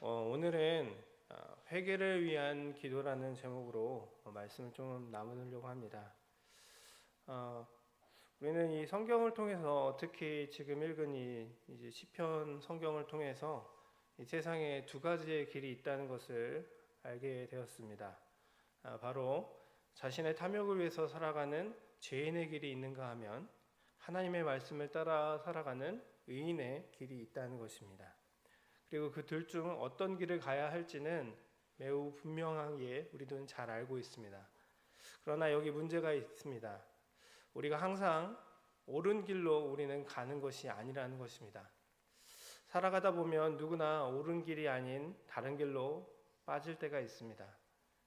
오늘은 회개를 위한 기도라는 제목으로 말씀을 좀 나누려고 합니다. 우리는 이 성경을 통해서 특히 지금 읽은 이제 시편 성경을 통해서 이 세상에 두 가지의 길이 있다는 것을 알게 되었습니다. 바로 자신의 탐욕을 위해서 살아가는 죄인의 길이 있는가 하면 하나님의 말씀을 따라 살아가는 의인의 길이 있다는 것입니다. 그리고 그 둘 중 어떤 길을 가야 할지는 매우 분명하게 우리도 잘 알고 있습니다. 그러나 여기 문제가 있습니다. 우리가 항상 옳은 길로 우리는 가는 것이 아니라는 것입니다. 살아가다 보면 누구나 옳은 길이 아닌 다른 길로 빠질 때가 있습니다.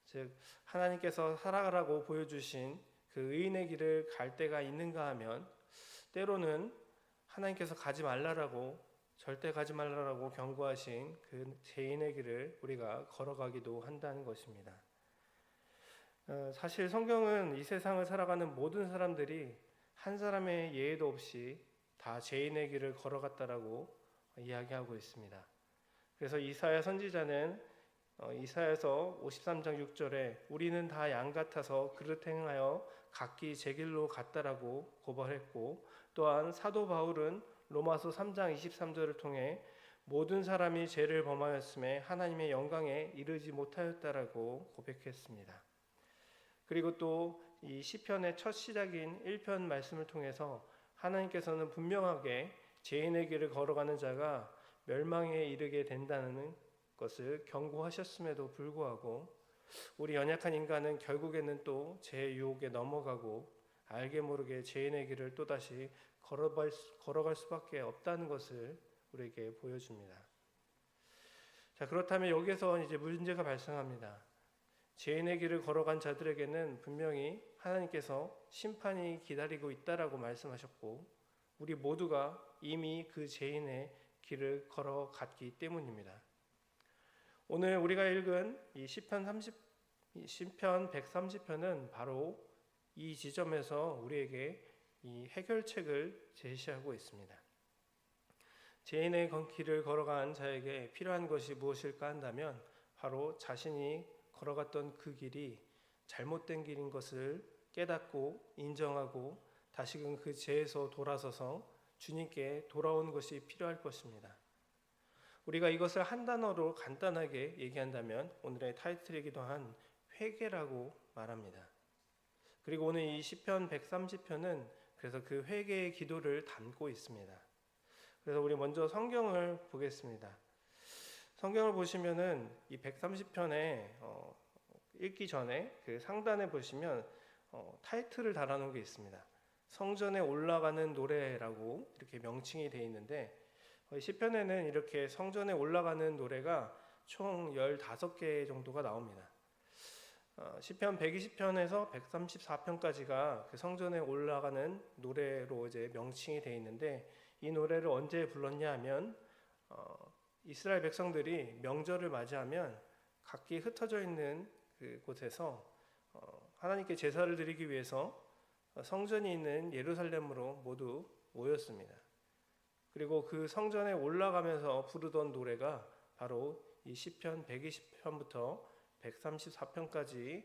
즉 하나님께서 살아가라고 보여주신 그 의인의 길을 갈 때가 있는가 하면 때로는 하나님께서 가지 말라라고 절대 가지 말라라고 경고하신 그 죄인의 길을 우리가 걸어가기도 한다는 것입니다. 사실 성경은 이 세상을 살아가는 모든 사람들이 한 사람의 예외도 없이 다 죄인의 길을 걸어갔다라고 이야기하고 있습니다. 그래서 이사야 선지자는 이사야서 53장 6절에 우리는 다 양 같아서 그릇 행하여 각기 제 길로 갔다라고 고발했고, 또한 사도 바울은 로마서 3장 23절을 통해 모든 사람이 죄를 범하였음에 하나님의 영광에 이르지 못하였다라고 고백했습니다. 그리고 또 이 시편의 첫 시작인 1편 말씀을 통해서 하나님께서는 분명하게 죄인의 길을 걸어가는 자가 멸망에 이르게 된다는 것을 경고하셨음에도 불구하고 우리 연약한 인간은 결국에는 또 죄의 유혹에 넘어가고 알게 모르게 죄인의 길을 또다시 걸어갈 수밖에 없다는 것을 우리에게 보여줍니다. 자, 그렇다면 여기서 이제 문제가 발생합니다. 죄인의 길을 걸어간 자들에게는 분명히 하나님께서 심판이 기다리고 있다라고 말씀하셨고 우리 모두가 이미 그 죄인의 길을 걸어갔기 때문입니다. 오늘 우리가 읽은 이 시편 130편은 바로 이 지점에서 우리에게 이 해결책을 제시하고 있습니다. 죄인의 길을 걸어간 자에게 필요한 것이 무엇일까 한다면 바로 자신이 걸어갔던 그 길이 잘못된 길인 것을 깨닫고 인정하고 다시금 그 죄에서 돌아서서 주님께 돌아오는 것이 필요할 것입니다. 우리가 이것을 한 단어로 간단하게 얘기한다면 오늘의 타이틀이기도 한 회개라고 말합니다. 그리고 오늘 이 시편 130편은 그래서 그 회개의 기도를 담고 있습니다. 그래서 우리 먼저 성경을 보겠습니다. 성경을 보시면은 이 130편에 읽기 전에 그 상단에 보시면 타이틀을 달아놓은 게 있습니다. 성전에 올라가는 노래라고 이렇게 명칭이 되어 있는데 시편에는 이렇게 성전에 올라가는 노래가 총 15개 정도가 나옵니다. 시편 120편에서 134편까지가 그 성전에 올라가는 노래로 이제 명칭이 되어 있는데 이 노래를 언제 불렀냐 하면 이스라엘 백성들이 명절을 맞이하면 각기 흩어져 있는 그 곳에서 하나님께 제사를 드리기 위해서 성전이 있는 예루살렘으로 모두 모였습니다. 그리고 그 성전에 올라가면서 부르던 노래가 바로 이 시편 120편부터 134편까지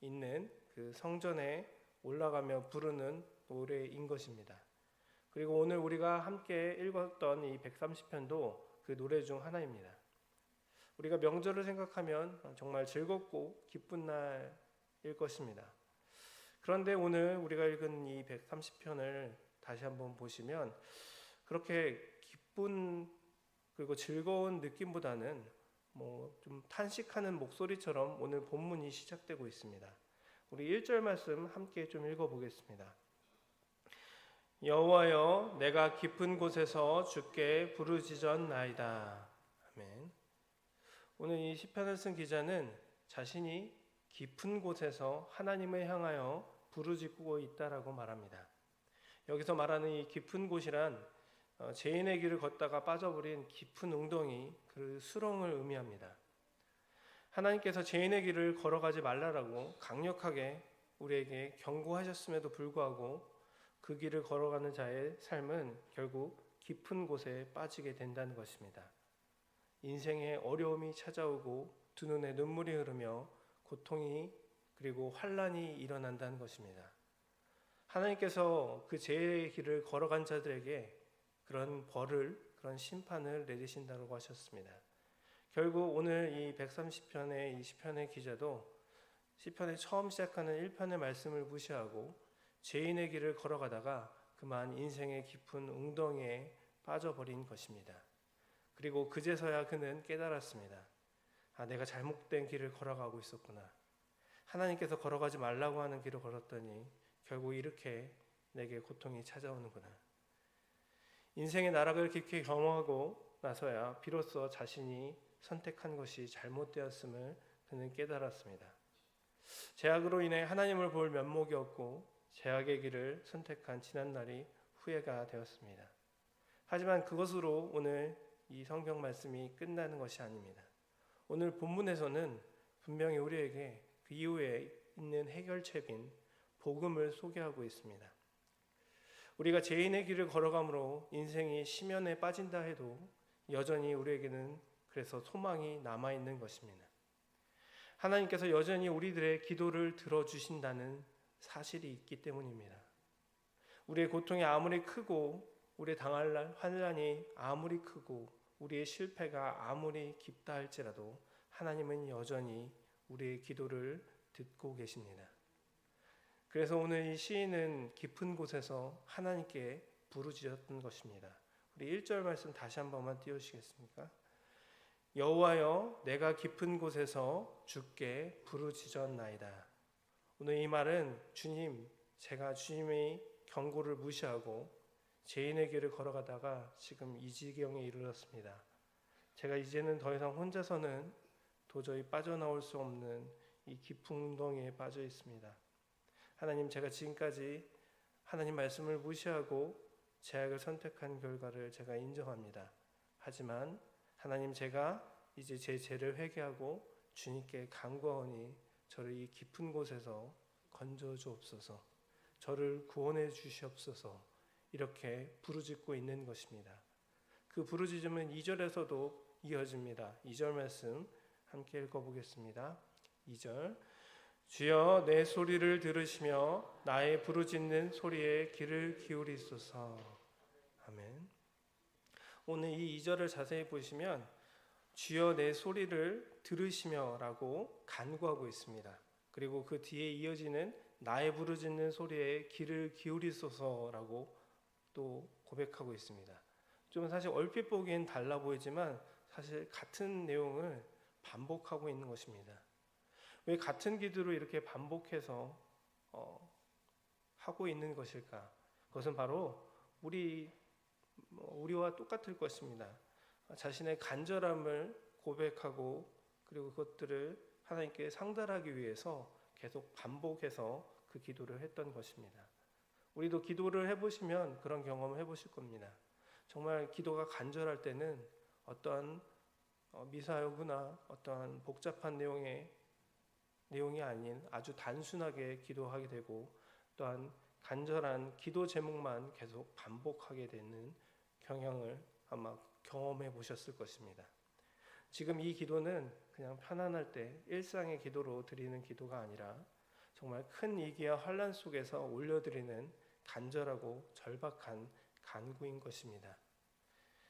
있는 그 성전에 올라가며 부르는 노래인 것입니다. 그리고 오늘 우리가 함께 읽었던 이 130편도 그 노래 중 하나입니다. 우리가 명절을 생각하면 정말 즐겁고 기쁜 날일 것입니다. 그런데 오늘 우리가 읽은 이 130편을 다시 한번 보시면 그렇게 기쁜 그리고 즐거운 느낌보다는 좀 탄식하는 목소리처럼 오늘 본문이 시작되고 있습니다. 우리 1절 말씀 함께 좀 읽어보겠습니다. 여호와여, 내가 깊은 곳에서 주께 부르짖었나이다. 아멘. 오늘 이 시편을 쓴 기자는 자신이 깊은 곳에서 하나님을 향하여 부르짖고 있다라고 말합니다. 여기서 말하는 이 깊은 곳이란 죄인의 길을 걷다가 빠져버린 깊은 웅덩이, 그 수렁을 의미합니다. 하나님께서 죄인의 길을 걸어가지 말라라고 강력하게 우리에게 경고하셨음에도 불구하고 그 길을 걸어가는 자의 삶은 결국 깊은 곳에 빠지게 된다는 것입니다. 인생의 어려움이 찾아오고 두 눈에 눈물이 흐르며 고통이 그리고 환난이 일어난다는 것입니다. 하나님께서 그 죄의 길을 걸어간 자들에게 그런 벌을, 그런 심판을 내리신다고 하셨습니다. 결국 오늘 이 130편의 이 시편의 기자도 시편의 처음 시작하는 1편의 말씀을 무시하고 죄인의 길을 걸어가다가 그만 인생의 깊은 웅덩이에 빠져버린 것입니다. 그리고 그제서야 그는 깨달았습니다. 내가 잘못된 길을 걸어가고 있었구나. 하나님께서 걸어가지 말라고 하는 길을 걸었더니 결국 이렇게 내게 고통이 찾아오는구나. 인생의 나락을 깊이 경험하고 나서야 비로소 자신이 선택한 것이 잘못되었음을 그는 깨달았습니다. 죄악으로 인해 하나님을 볼 면목이 없고 죄악의 길을 선택한 지난날이 후회가 되었습니다. 하지만 그것으로 오늘 이 성경 말씀이 끝나는 것이 아닙니다. 오늘 본문에서는 분명히 우리에게 그 이후에 있는 해결책인 복음을 소개하고 있습니다. 우리가 죄인의 길을 걸어감으로 인생이 심연에 빠진다 해도 여전히 우리에게는 그래서 소망이 남아있는 것입니다. 하나님께서 여전히 우리들의 기도를 들어주신다는 사실이 있기 때문입니다. 우리의 고통이 아무리 크고 우리의 당할 환난이 아무리 크고 우리의 실패가 아무리 깊다 할지라도 하나님은 여전히 우리의 기도를 듣고 계십니다. 그래서 오늘 이 시인은 깊은 곳에서 하나님께 부르짖었던 것입니다. 우리 1절 말씀 다시 한 번만 띄워주시겠습니까? 여호와여, 내가 깊은 곳에서 주께 부르짖었나이다. 오늘 이 말은 주님, 제가 주님의 경고를 무시하고 죄인의 길을 걸어가다가 지금 이 지경에 이르렀습니다. 제가 이제는 더 이상 혼자서는 도저히 빠져나올 수 없는 이 깊은 웅덩이에 빠져 있습니다. 하나님, 제가 지금까지 하나님 말씀을 무시하고 죄악을 선택한 결과를 제가 인정합니다. 하지만 하나님, 제가 이제 제 죄를 회개하고 주님께 간구하오니 저를 이 깊은 곳에서 건져 주옵소서, 저를 구원해 주시옵소서, 이렇게 부르짖고 있는 것입니다. 그 부르짖음은 2절에서도 이어집니다. 2절 말씀 함께 읽어보겠습니다. 2절, 주여 내 소리를 들으시며 나의 부르짖는 소리에 귀를 기울이소서. 아멘. 오늘 이 2절을 자세히 보시면 주여 내 소리를 들으시며 라고 간구하고 있습니다. 그리고 그 뒤에 이어지는 나의 부르짖는 소리에 귀를 기울이소서라고 또 고백하고 있습니다. 좀 사실 얼핏 보기엔 달라 보이지만 사실 같은 내용을 반복하고 있는 것입니다. 왜 같은 기도를 이렇게 반복해서 하고 있는 것일까? 그것은 바로 우리와 똑같을 것입니다. 자신의 간절함을 고백하고 그리고 그것들을 하나님께 상달하기 위해서 계속 반복해서 그 기도를 했던 것입니다. 우리도 기도를 해보시면 그런 경험을 해보실 겁니다. 정말 기도가 간절할 때는 어떠한 미사여구나 어떠한 복잡한 내용이 아닌 아주 단순하게 기도하게 되고 또한 간절한 기도 제목만 계속 반복하게 되는 경향을 아마 경험해 보셨을 것입니다. 지금 이 기도는 그냥 편안할 때 일상의 기도로 드리는 기도가 아니라 정말 큰 위기와 환난 속에서 올려드리는 간절하고 절박한 간구인 것입니다.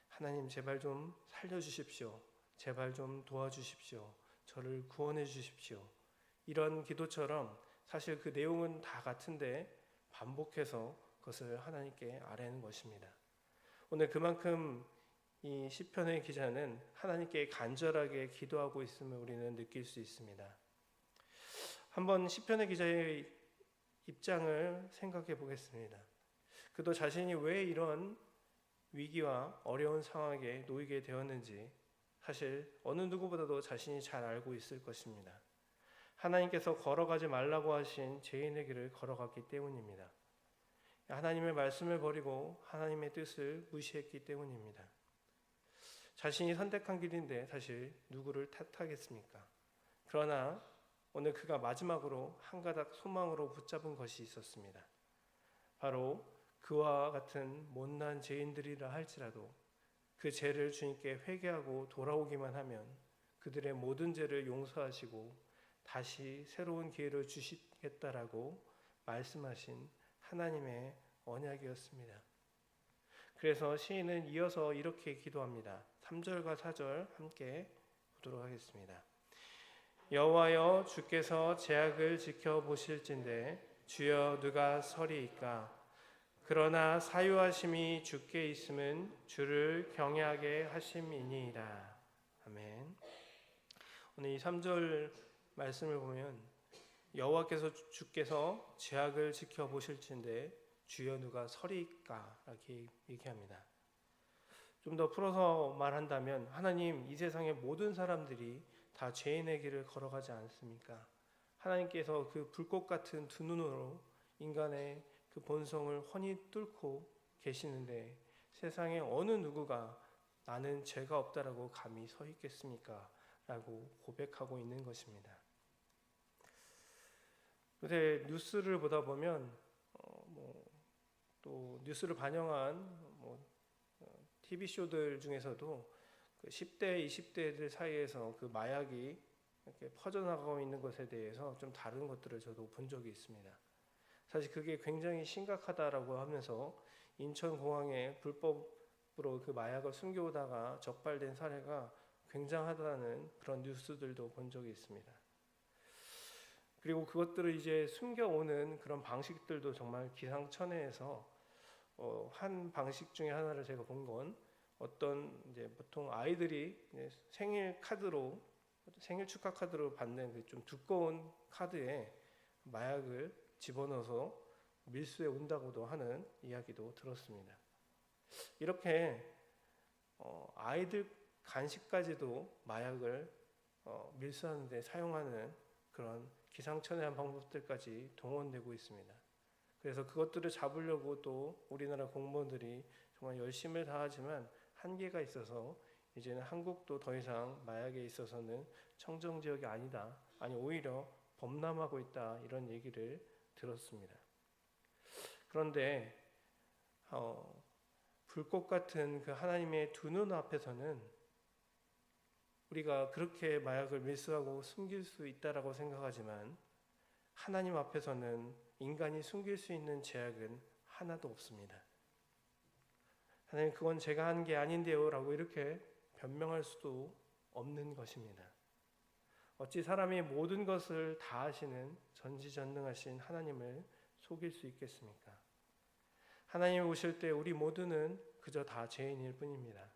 하나님, 제발 좀 살려주십시오. 제발 좀 도와주십시오. 저를 구원해 주십시오. 이런 기도처럼 사실 그 내용은 다 같은데 반복해서 그것을 하나님께 아뢰는 것입니다. 오늘 그만큼 이 시편의 기자는 하나님께 간절하게 기도하고 있음을 우리는 느낄 수 있습니다. 한번 시편의 기자의 입장을 생각해 보겠습니다. 그도 자신이 왜 이런 위기와 어려운 상황에 놓이게 되었는지 사실 어느 누구보다도 자신이 잘 알고 있을 것입니다. 하나님께서 걸어가지 말라고 하신 죄인의 길을 걸어갔기 때문입니다. 하나님의 말씀을 버리고 하나님의 뜻을 무시했기 때문입니다. 자신이 선택한 길인데 사실 누구를 탓하겠습니까? 그러나 오늘 그가 마지막으로 한 가닥 소망으로 붙잡은 것이 있었습니다. 바로 그와 같은 못난 죄인들이라 할지라도 그 죄를 주님께 회개하고 돌아오기만 하면 그들의 모든 죄를 용서하시고 다시 새로운 기회를 주시겠다라고 말씀하신 하나님의 언약이었습니다. 그래서 시인은 이어서 이렇게 기도합니다. 3절과 4절 함께 보도록 하겠습니다. 여호와여, 주께서 제약을 지켜보실진대 주여 누가 서리이까? 그러나 사유하심이 주께 있음은 주를 경외하게 하심이니이다. 아멘. 오늘 이 3절 말씀을 보면 여호와께서 주께서 제약을 지켜보실진대 주여 누가 서리이까? 이렇게 얘기합니다. 좀 더 풀어서 말한다면 하나님, 이 세상의 모든 사람들이 다 죄인의 길을 걸어가지 않습니까? 하나님께서 그 불꽃 같은 두 눈으로 인간의 그 본성을 훤히 뚫고 계시는데 세상에 어느 누구가 나는 죄가 없다라고 감히 서 있겠습니까? 라고 고백하고 있는 것입니다. 요새 뉴스를 보다 보면 또 뉴스를 반영한 TV쇼들 중에서도 그 10대, 20대들 사이에서 그 마약이 이렇게 퍼져나가고 있는 것에 대해서 좀 다른 것들을 저도 본 적이 있습니다. 사실 그게 굉장히 심각하다라고 하면서 인천공항에 불법으로 그 마약을 숨겨오다가 적발된 사례가 굉장하다는 그런 뉴스들도 본 적이 있습니다. 그리고 그것들을 이제 숨겨오는 그런 방식들도 정말 기상천외해서 한 방식 중에 하나를 제가 본 건 어떤 이제 보통 아이들이 이제 생일 축하 카드로 받는 그 좀 두꺼운 카드에 마약을 집어넣어서 밀수해 온다고도 하는 이야기도 들었습니다. 이렇게 아이들 간식까지도 마약을 밀수하는 데 사용하는 그런 기상천외한 방법들까지 동원되고 있습니다. 그래서 그것들을 잡으려고 또 우리나라 공무원들이 정말 열심을 다하지만 한계가 있어서 이제는 한국도 더 이상 마약에 있어서는 청정지역이 아니다, 아니 오히려 범람하고 있다, 이런 얘기를 들었습니다. 그런데 불꽃 같은 그 하나님의 두 눈 앞에서는 우리가 그렇게 마약을 밀수하고 숨길 수 있다라고 생각하지만 하나님 앞에서는 인간이 숨길 수 있는 제약은 하나도 없습니다. 하나님, 그건 제가 한 게 아닌데요 라고 이렇게 변명할 수도 없는 것입니다. 어찌 사람이 모든 것을 다 하시는 전지전능하신 하나님을 속일 수 있겠습니까? 하나님이 오실 때 우리 모두는 그저 다 죄인일 뿐입니다.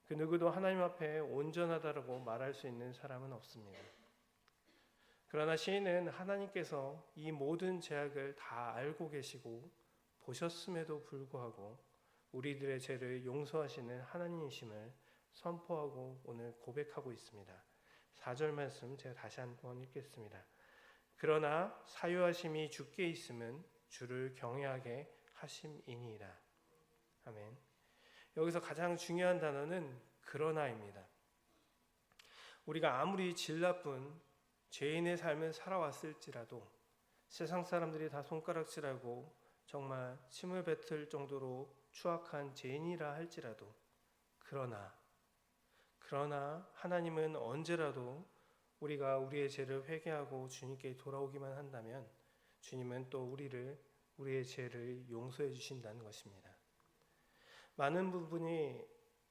그 누구도 하나님 앞에 온전하다라고 말할 수 있는 사람은 없습니다. 그러나 시인은 하나님께서 이 모든 죄악을 다 알고 계시고 보셨음에도 불구하고 우리들의 죄를 용서하시는 하나님이심을 선포하고 오늘 고백하고 있습니다. 4절 말씀 제가 다시 한번 읽겠습니다. 그러나 사유하심이 주께 있음은 주를 경외하게 하심이니이다. 아멘. 여기서 가장 중요한 단어는 그러나입니다. 우리가 아무리 질 나쁜 죄인의 삶을 살아왔을지라도 세상 사람들이 다 손가락질하고 정말 침을 뱉을 정도로 추악한 죄인이라 할지라도 그러나 하나님은 언제라도 우리가 우리의 죄를 회개하고 주님께 돌아오기만 한다면 주님은 또 우리의 죄를 용서해 주신다는 것입니다. 많은 부분이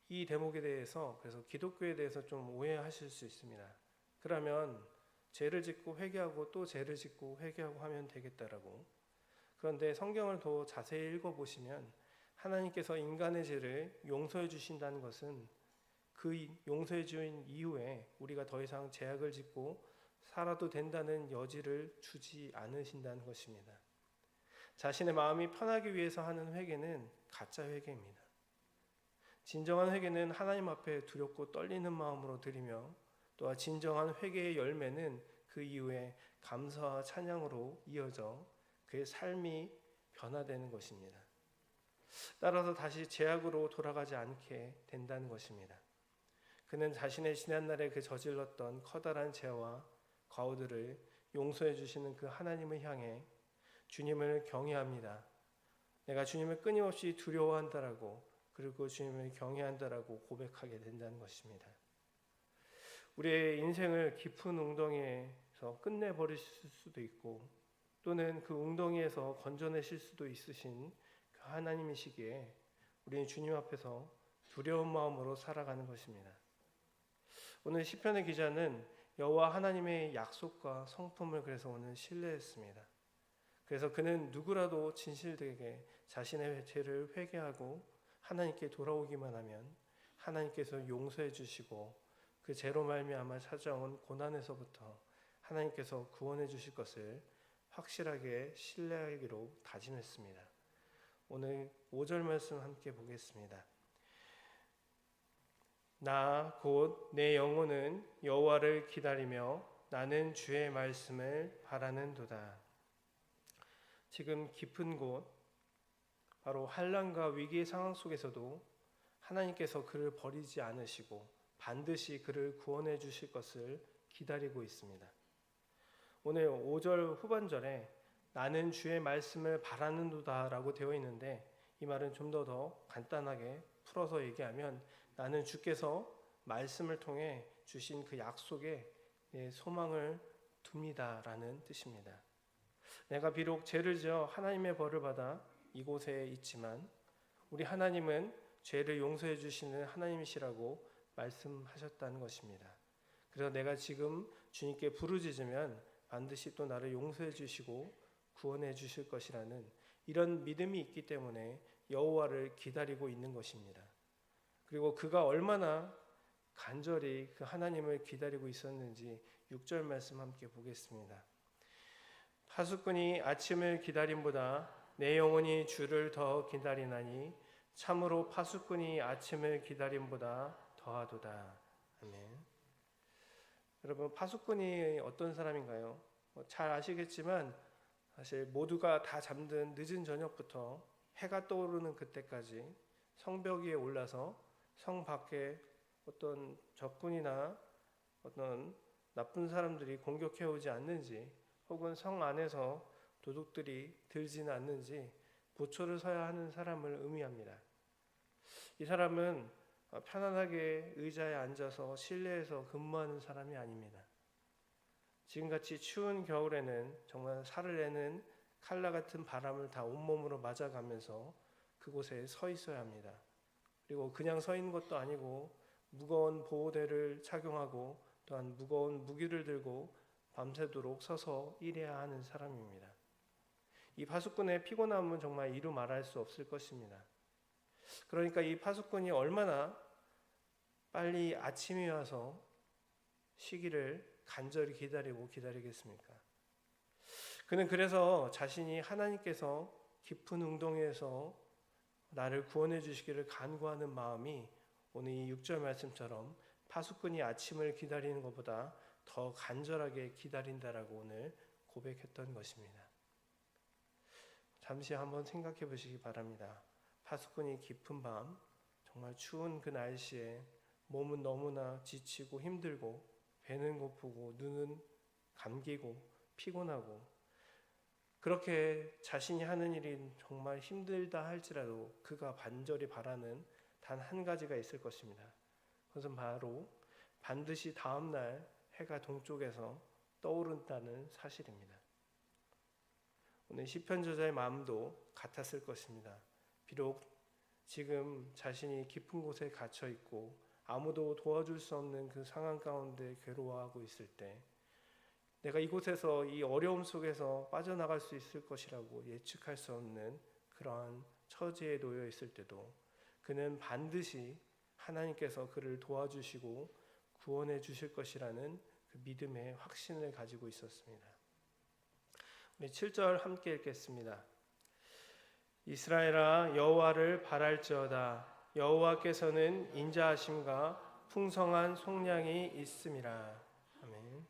이 대목에 대해서, 그래서 기독교에 대해서 좀 오해하실 수 있습니다. 그러면 죄를 짓고 회개하고 또 죄를 짓고 회개하고 하면 되겠다라고. 그런데 성경을 더 자세히 읽어보시면 하나님께서 인간의 죄를 용서해 주신다는 것은 그 용서해 준 이후에 우리가 더 이상 죄악을 짓고 살아도 된다는 여지를 주지 않으신다는 것입니다. 자신의 마음이 편하기 위해서 하는 회개는 가짜 회개입니다. 진정한 회개는 하나님 앞에 두렵고 떨리는 마음으로 드리며 또한 진정한 회개의 열매는 그 이후에 감사와 찬양으로 이어져 그의 삶이 변화되는 것입니다. 따라서 다시 죄악으로 돌아가지 않게 된다는 것입니다. 그는 자신의 지난날에 그 저질렀던 커다란 죄와 과오들을 용서해 주시는 그 하나님을 향해 주님을 경외합니다. 내가 주님을 끊임없이 두려워한다라고, 그리고 주님을 경외한다라고 고백하게 된다는 것입니다. 우리의 인생을 깊은 웅덩이에서 끝내버리실 수도 있고 또는 그 웅덩이에서 건져내실 수도 있으신 그 하나님이시기에 우리는 주님 앞에서 두려운 마음으로 살아가는 것입니다. 오늘 시편의 기자는 여호와 하나님의 약속과 성품을 그래서 오늘 신뢰했습니다. 그래서 그는 누구라도 진실되게 자신의 죄를 회개하고 하나님께 돌아오기만 하면 하나님께서 용서해 주시고 그 죄로 말미암아 찾아온 고난에서부터 하나님께서 구원해 주실 것을 확실하게 신뢰하기로 다짐했습니다. 오늘 5절 말씀 함께 보겠습니다. 나 곧 내 영혼은 여호와를 기다리며 나는 주의 말씀을 바라는도다. 지금 깊은 곳 바로 환난과 위기의 상황 속에서도 하나님께서 그를 버리지 않으시고 반드시 그를 구원해 주실 것을 기다리고 있습니다. 오늘 5절 후반절에 나는 주의 말씀을 바라는도다 라고 되어 있는데 이 말은 좀 더 간단하게 풀어서 얘기하면 나는 주께서 말씀을 통해 주신 그 약속에 내 소망을 둡니다 라는 뜻입니다. 내가 비록 죄를 지어 하나님의 벌을 받아 이곳에 있지만 우리 하나님은 죄를 용서해 주시는 하나님이시라고 말씀하셨다는 것입니다. 그래서 내가 지금 주님께 부르짖으면 반드시 또 나를 용서해 주시고 구원해 주실 것이라는 이런 믿음이 있기 때문에 여호와를 기다리고 있는 것입니다. 그리고 그가 얼마나 간절히 그 하나님을 기다리고 있었는지 6절 말씀 함께 보겠습니다. 파수꾼이 아침을 기다림보다 내 영혼이 주를 더 기다리나니 참으로 파수꾼이 아침을 기다림보다 더하도다. 아멘. 여러분, 파수꾼이 어떤 사람인가요? 잘 아시겠지만 사실 모두가 다 잠든 늦은 저녁부터 해가 떠오르는 그때까지 성벽 위에 올라서 성 밖에 어떤 적군이나 어떤 나쁜 사람들이 공격해 오지 않는지 혹은 성 안에서 도둑들이 들지는 않는지 보초를 서야 하는 사람을 의미합니다. 이 사람은 편안하게 의자에 앉아서 실내에서 근무하는 사람이 아닙니다. 지금같이 추운 겨울에는 정말 살을 내는 칼날 같은 바람을 다 온몸으로 맞아가면서 그곳에 서 있어야 합니다. 그리고 그냥 서 있는 것도 아니고 무거운 보호대를 착용하고 또한 무거운 무기를 들고 밤새도록 서서 일해야 하는 사람입니다. 이 파수꾼의 피곤함은 정말 이루 말할 수 없을 것입니다. 그러니까 이 파수꾼이 얼마나 빨리 아침이 와서 쉬기를 간절히 기다리겠습니까? 그는 그래서 자신이 하나님께서 깊은 웅덩이에서 나를 구원해 주시기를 간구하는 마음이 오늘 이 6절 말씀처럼 파수꾼이 아침을 기다리는 것보다 더 간절하게 기다린다라고 오늘 고백했던 것입니다. 잠시 한번 생각해 보시기 바랍니다. 파수꾼이 깊은 밤 정말 추운 그 날씨에 몸은 너무나 지치고 힘들고 배는 고프고 눈은 감기고 피곤하고 그렇게 자신이 하는 일이 정말 힘들다 할지라도 그가 간절히 바라는 단 한 가지가 있을 것입니다. 그것은 바로 반드시 다음 날 해가 동쪽에서 떠오른다는 사실입니다. 오늘 시편 저자의 마음도 같았을 것입니다. 비록 지금 자신이 깊은 곳에 갇혀 있고 아무도 도와줄 수 없는 그 상황 가운데 괴로워하고 있을 때 내가 이곳에서 이 어려움 속에서 빠져나갈 수 있을 것이라고 예측할 수 없는 그러한 처지에 놓여 있을 때도 그는 반드시 하나님께서 그를 도와주시고 구원해 주실 것이라는 그 믿음의 확신을 가지고 있었습니다. 우리 7절 함께 읽겠습니다. 이스라엘아 여호와를 바랄지어다. 여호와께서는 인자하심과 풍성한 속량이 있음이라. 아멘.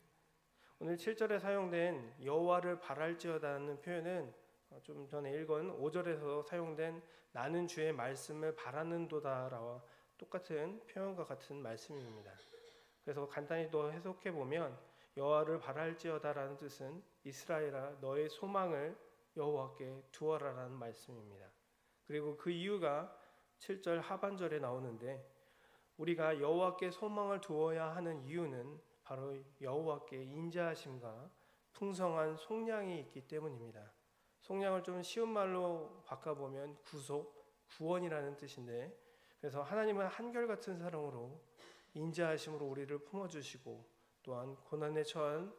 오늘 7절에 사용된 여호와를 바랄지어다는 표현은 좀 전에 읽은 5절에서 사용된 나는 주의 말씀을 바라는도다라와 똑같은 표현과 같은 말씀입니다. 그래서 간단히 더 해석해 보면 여호와를 바랄지어다라는 뜻은 이스라엘아 너의 소망을 여호와께 두어라라는 말씀입니다. 그리고 그 이유가 7절 하반절에 나오는데 우리가 여호와께 소망을 두어야 하는 이유는 바로 여호와께 인자하심과 풍성한 속량이 있기 때문입니다. 속량을 좀 쉬운 말로 바꿔보면 구속, 구원이라는 뜻인데, 그래서 하나님은 한결같은 사랑으로 인자하심으로 우리를 품어주시고 또한 고난에 처한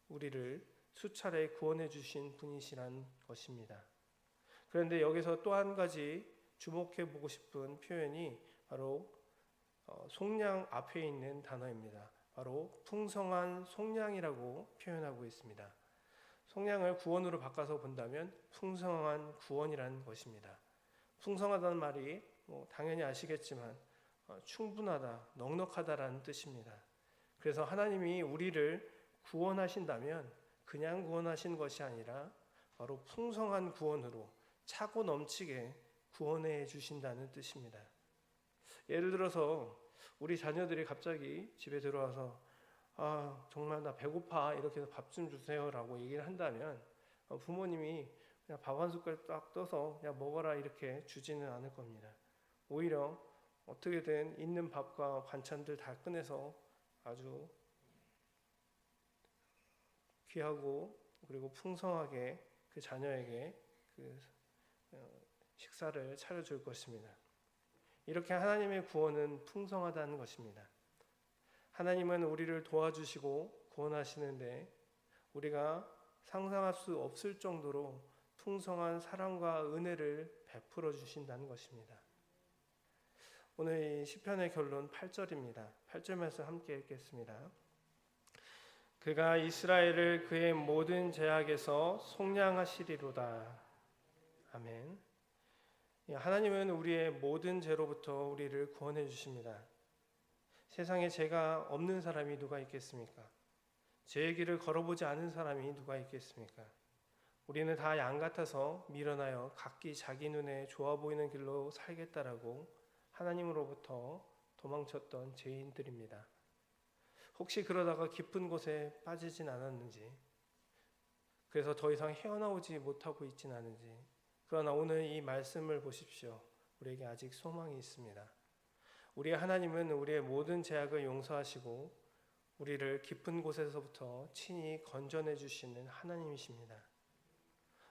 우리를 수차례 구원해 주신 분이시란 것입니다. 그런데 여기서 또 한 가지 주목해 보고 싶은 표현이 바로 속량 앞에 있는 단어입니다. 바로 풍성한 속량이라고 표현하고 있습니다. 속량을 구원으로 바꿔서 본다면 풍성한 구원이라는 것입니다. 풍성하다는 말이 당연히 아시겠지만 충분하다, 넉넉하다라는 뜻입니다. 그래서 하나님이 우리를 구원하신다면 그냥 구원하신 것이 아니라 바로 풍성한 구원으로 차고 넘치게 구원해 주신다는 뜻입니다. 예를 들어서 우리 자녀들이 갑자기 집에 들어와서 정말 나 배고파 이렇게 해서 밥 좀 주세요라고 얘기를 한다면 부모님이 그냥 밥 한 숟갈 딱 떠서 그냥 먹어라 이렇게 주지는 않을 겁니다. 오히려 어떻게든 있는 밥과 반찬들 다 꺼내서 아주 귀하고 그리고 풍성하게 그 자녀에게 그 식사를 차려줄 것입니다. 이렇게 하나님의 구원은 풍성하다는 것입니다. 하나님은 우리를 도와주시고 구원하시는데 우리가 상상할 수 없을 정도로 풍성한 사랑과 은혜를 베풀어 주신다는 것입니다. 오늘 이 시편의 결론 8절입니다. 8절 말씀 함께 읽겠습니다. 그가 이스라엘을 그의 모든 죄악에서 속량하시리로다. 아멘. 하나님은 우리의 모든 죄로부터 우리를 구원해 주십니다. 세상에 죄가 없는 사람이 누가 있겠습니까? 죄의 길을 걸어보지 않은 사람이 누가 있겠습니까? 우리는 다 양 같아서 밀어나여 각기 자기 눈에 좋아 보이는 길로 살겠다라고 하나님으로부터 도망쳤던 죄인들입니다. 혹시 그러다가 깊은 곳에 빠지진 않았는지, 그래서 더 이상 헤어나오지 못하고 있진 않은지, 그러나 오늘 이 말씀을 보십시오. 우리에게 아직 소망이 있습니다. 우리의 하나님은 우리의 모든 죄악을 용서하시고 우리를 깊은 곳에서부터 친히 건져내 주시는 하나님이십니다.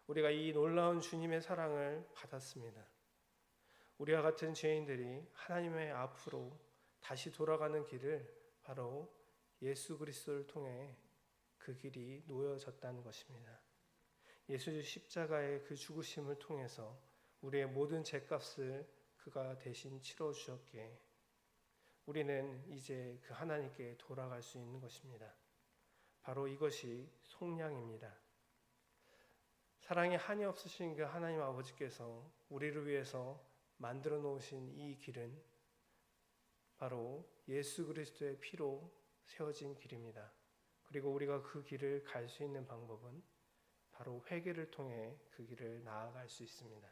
우리가 이 놀라운 주님의 사랑을 받았습니다. 우리와 같은 죄인들이 하나님의 앞으로 다시 돌아가는 길을 바로 예수 그리스도를 통해 그 길이 놓여졌다는 것입니다. 예수 십자가의 그 죽으심을 통해서 우리의 모든 죄값을 그가 대신 치러 주셨기에 우리는 이제 그 하나님께 돌아갈 수 있는 것입니다. 바로 이것이 속량입니다. 사랑에 한이 없으신 그 하나님 아버지께서 우리를 위해서 만들어 놓으신 이 길은 바로 예수 그리스도의 피로 세워진 길입니다. 그리고 우리가 그 길을 갈 수 있는 방법은 바로 회개를 통해 그 길을 나아갈 수 있습니다.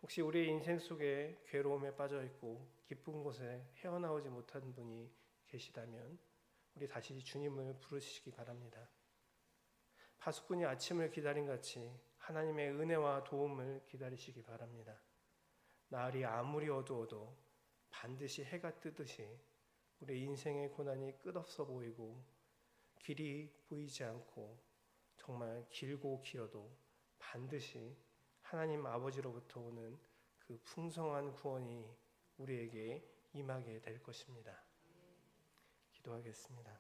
혹시 우리의 인생 속에 괴로움에 빠져 있고 깊은 곳에 헤어나오지 못한 분이 계시다면 우리 다시 주님을 부르시기 바랍니다. 파수꾼이 아침을 기다린 같이 하나님의 은혜와 도움을 기다리시기 바랍니다. 날이 아무리 어두워도 반드시 해가 뜨듯이 우리 인생의 고난이 끝없어 보이고 길이 보이지 않고 정말 길고 길어도 반드시 하나님 아버지로부터 오는 그 풍성한 구원이 우리에게 임하게 될 것입니다. 기도하겠습니다.